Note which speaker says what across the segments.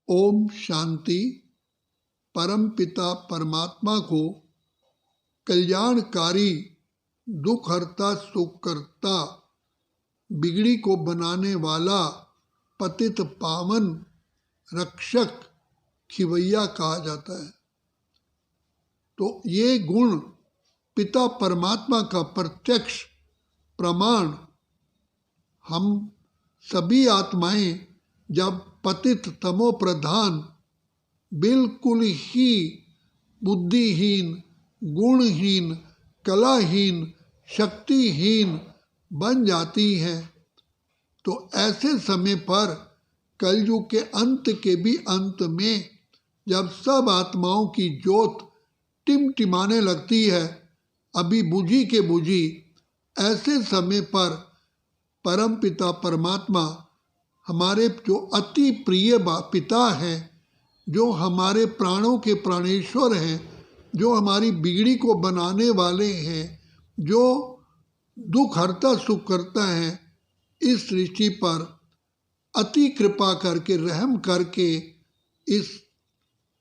Speaker 1: ओम शांति। परम पिता परमात्मा को कल्याणकारी, दुख हरता, सुख करता, बिगड़ी को बनाने वाला, पतित पावन, रक्षक, खिवैया कहा जाता है। तो ये गुण पिता परमात्मा का प्रत्यक्ष प्रमाण हम सभी आत्माएं जब पतित तमो प्रधान, बिल्कुल ही बुद्धिहीन, गुणहीन, कलाहीन, शक्तिहीन बन जाती हैं, तो ऐसे समय पर कलयुग के अंत के भी अंत में जब सब आत्माओं की ज्योत टिमटिमाने लगती है, अभी बुझी के बुझी, ऐसे समय पर परम पिता परमात्मा हमारे जो अति प्रिय पिता हैं, जो हमारे प्राणों के प्राणेश्वर हैं, जो हमारी बिगड़ी को बनाने वाले हैं, जो दुख हरता सुख करता है, इस सृष्टि पर अति कृपा करके, रहम करके, इस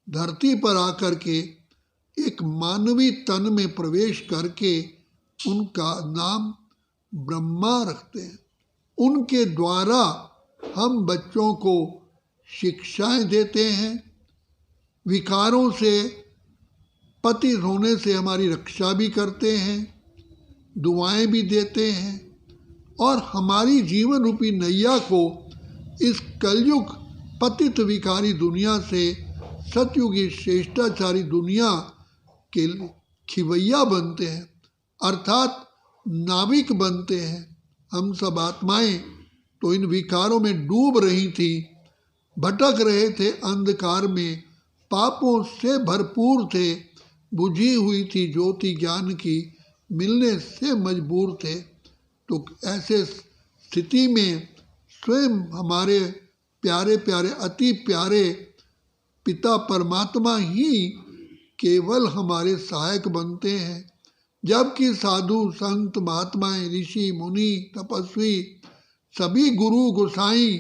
Speaker 1: धरती पर आकर के एक मानवी तन में प्रवेश करके उनका नाम ब्रह्मा रखते हैं। उनके द्वारा हम बच्चों को शिक्षाएं देते हैं, विकारों से पतित होने से हमारी रक्षा भी करते हैं, दुआएं भी देते हैं और हमारी जीवन रूपी नैया को इस कलयुग पतित विकारी दुनिया से सतयुगी श्रेष्ठाचारी दुनिया के खिवैया बनते हैं, अर्थात नाविक बनते हैं। हम सब आत्माएं तो इन विकारों में डूब रही थी, भटक रहे थे अंधकार में, पापों से भरपूर थे, बुझी हुई थी ज्योति ज्ञान की, मिलने से मजबूर थे। तो ऐसे स्थिति में स्वयं हमारे प्यारे प्यारे अति प्यारे पिता परमात्मा ही केवल हमारे सहायक बनते हैं, जबकि साधु संत महात्माएं, ऋषि मुनि, तपस्वी, सभी गुरु गोसाई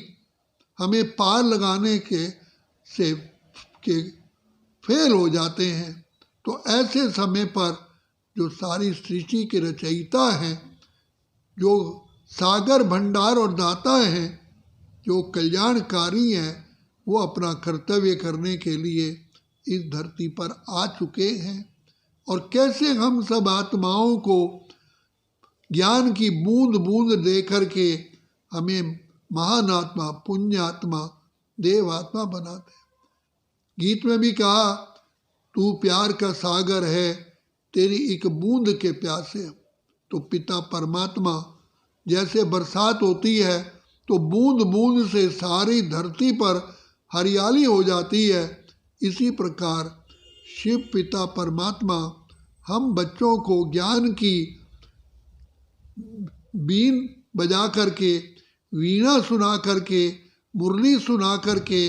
Speaker 1: हमें पार लगाने के फेल हो जाते हैं। तो ऐसे समय पर जो सारी सृष्टि के रचयिता हैं, जो सागर भंडार और दाता हैं, जो कल्याणकारी हैं, वो अपना कर्तव्य करने के लिए इस धरती पर आ चुके हैं। और कैसे हम सब आत्माओं को ज्ञान की बूंद बूंद दे करके हमें महान आत्मा, पुण्य आत्मा, देव आत्मा बनाते हैं। गीत में भी कहा, तू प्यार का सागर है, तेरी एक बूंद के प्यासे। तो पिता परमात्मा, जैसे बरसात होती है तो बूंद बूंद से सारी धरती पर हरियाली हो जाती है, इसी प्रकार शिव पिता परमात्मा हम बच्चों को ज्ञान की बीन बजा करके, वीणा सुना करके, मुरली सुना करके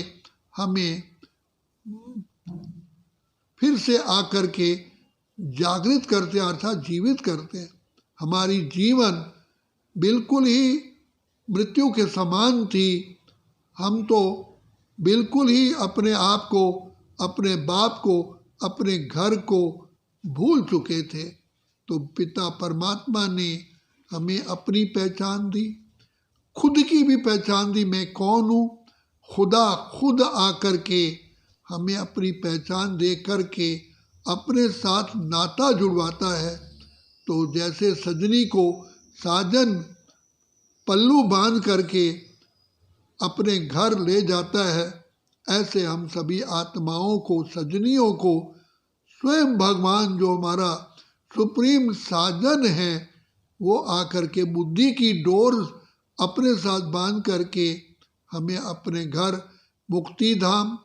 Speaker 1: हमें फिर से आकर के जागृत करते, अर्थात जीवित करते हैं। हमारी जीवन बिल्कुल ही मृत्यु के समान थी। हम तो बिल्कुल ही अपने आप को, अपने बाप को, अपने घर को भूल चुके थे। तो पिता परमात्मा ने हमें अपनी पहचान दी, खुद की भी पहचान दी, मैं कौन हूँ। खुदा खुद आकर के हमें अपनी पहचान दे करके अपने साथ नाता जुड़वाता है। तो जैसे सजनी को साजन पल्लू बांध करके अपने घर ले जाता है, ऐसे हम सभी आत्माओं को, सजनियों को स्वयं भगवान जो हमारा सुप्रीम साजन है, वो आकर के बुद्धि की डोर अपने साथ बांध करके हमें अपने घर मुक्ति धाम,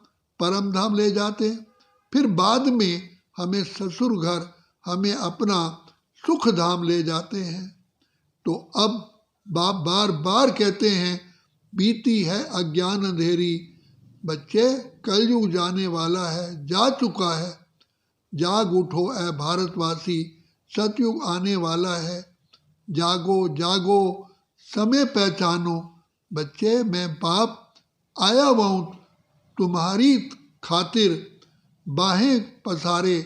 Speaker 1: परम धाम ले जाते हैं। फिर बाद में हमें ससुर घर, हमें अपना सुख धाम ले जाते हैं। तो अब बाप बार बार कहते हैं, बीती है अज्ञान अंधेरी, बच्चे कलयुग जाने वाला है, जा चुका है, जाग उठो ऐ भारतवासी, सतयुग आने वाला है, जागो जागो समय पहचानो। बच्चे मैं बाप आया हुआ हूँ तुम्हारी खातिर बाहें पसारे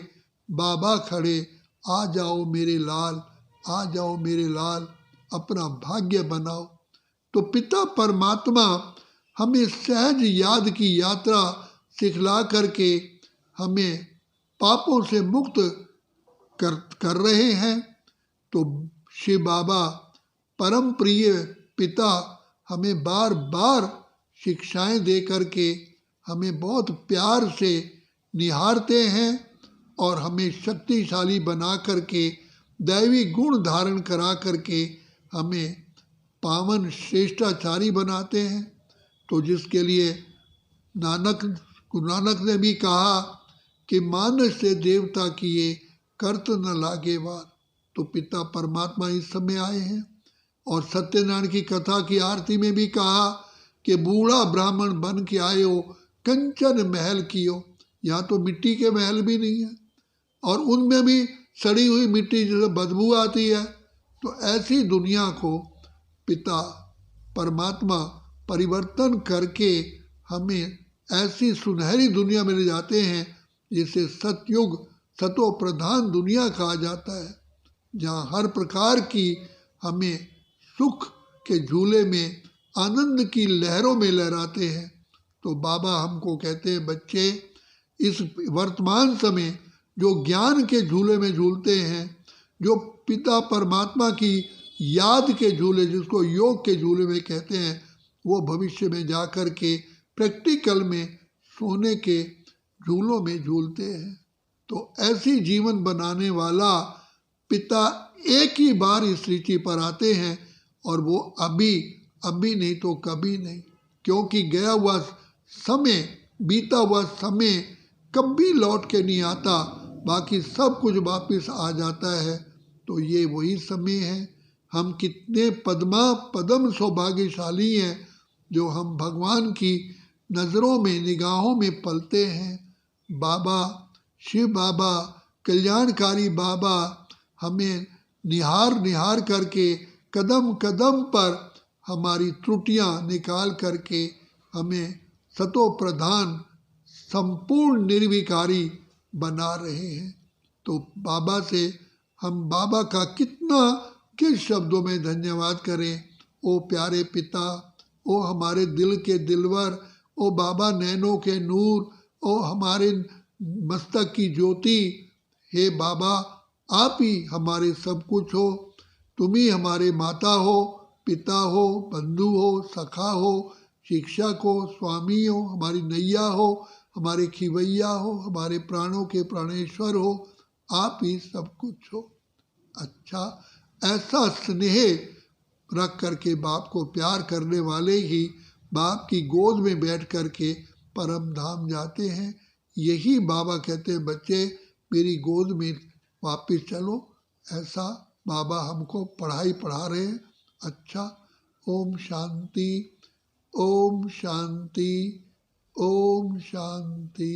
Speaker 1: बाबा खड़े, आ जाओ मेरे लाल, आ जाओ मेरे लाल, अपना भाग्य बनाओ। तो पिता परमात्मा हमें सहज याद की यात्रा सिखला करके हमें पापों से मुक्त कर रहे हैं। तो शिव बाबा परम प्रिय पिता हमें बार बार शिक्षाएं दे करके हमें बहुत प्यार से निहारते हैं और हमें शक्तिशाली बना करके दैवी गुण धारण करा करके हमें पावन श्रेष्ठाचारी बनाते हैं। तो जिसके लिए गुरु नानक ने भी कहा कि मानस से देवता किए कर्त न लागे वार। तो पिता परमात्मा इस समय आए हैं। और सत्यनारायण की कथा की आरती में भी कहा कि बूढ़ा ब्राह्मण बन के आयो कंचन महल कियो। यहाँ तो मिट्टी के महल भी नहीं है और उनमें भी सड़ी हुई मिट्टी जैसे बदबू आती है। तो ऐसी दुनिया को पिता परमात्मा परिवर्तन करके हमें ऐसी सुनहरी दुनिया में ले जाते हैं जिसे सतयुग सतो प्रधान दुनिया कहा जाता है, जहाँ हर प्रकार की हमें सुख के झूले में आनंद की लहरों में लहराते हैं। तो बाबा हमको कहते हैं बच्चे, इस वर्तमान समय जो ज्ञान के झूले में झूलते हैं, जो पिता परमात्मा की याद के झूले, जिसको योग के झूले में कहते हैं, वो भविष्य में जा कर के प्रैक्टिकल में सोने के झूलों में झूलते हैं। तो ऐसी जीवन बनाने वाला पिता एक ही बार इस सृष्टि पर आते हैं और वो अभी नहीं तो कभी नहीं, क्योंकि गया हुआ समय, बीता हुआ समय कभी लौट के नहीं आता, बाकी सब कुछ वापस आ जाता है। तो ये वही समय है। हम कितने पदम सौभाग्यशाली हैं जो हम भगवान की नज़रों में, निगाहों में पलते हैं। बाबा शिव बाबा, कल्याणकारी बाबा हमें निहार करके कदम कदम पर हमारी त्रुटियां निकाल करके हमें सतो प्रधान संपूर्ण निर्विकारी बना रहे हैं। तो बाबा से हम बाबा का किस शब्दों में धन्यवाद करें। ओ प्यारे पिता, ओ हमारे दिल के दिलवर, ओ बाबा नैनों के नूर, ओ हमारे मस्तक की ज्योति, हे बाबा आप ही हमारे सब कुछ हो। तुम ही हमारे माता हो, पिता हो, बंधु हो, सखा हो, शिक्षक हो, स्वामी हो, हमारी नैया हो, हमारे खिवैया हो, हमारे प्राणों के प्राणेश्वर हो। आप ही सब कुछ हो। अच्छा, ऐसा स्नेह रख करके बाप को प्यार करने वाले ही बाप की गोद में बैठ करके परम धाम जाते हैं। यही बाबा कहते हैं बच्चे मेरी गोद में वापस चलो। ऐसा बाबा हमको पढ़ा रहे हैं। अच्छा, ओम शांति, ओम शांति, ओम शांति।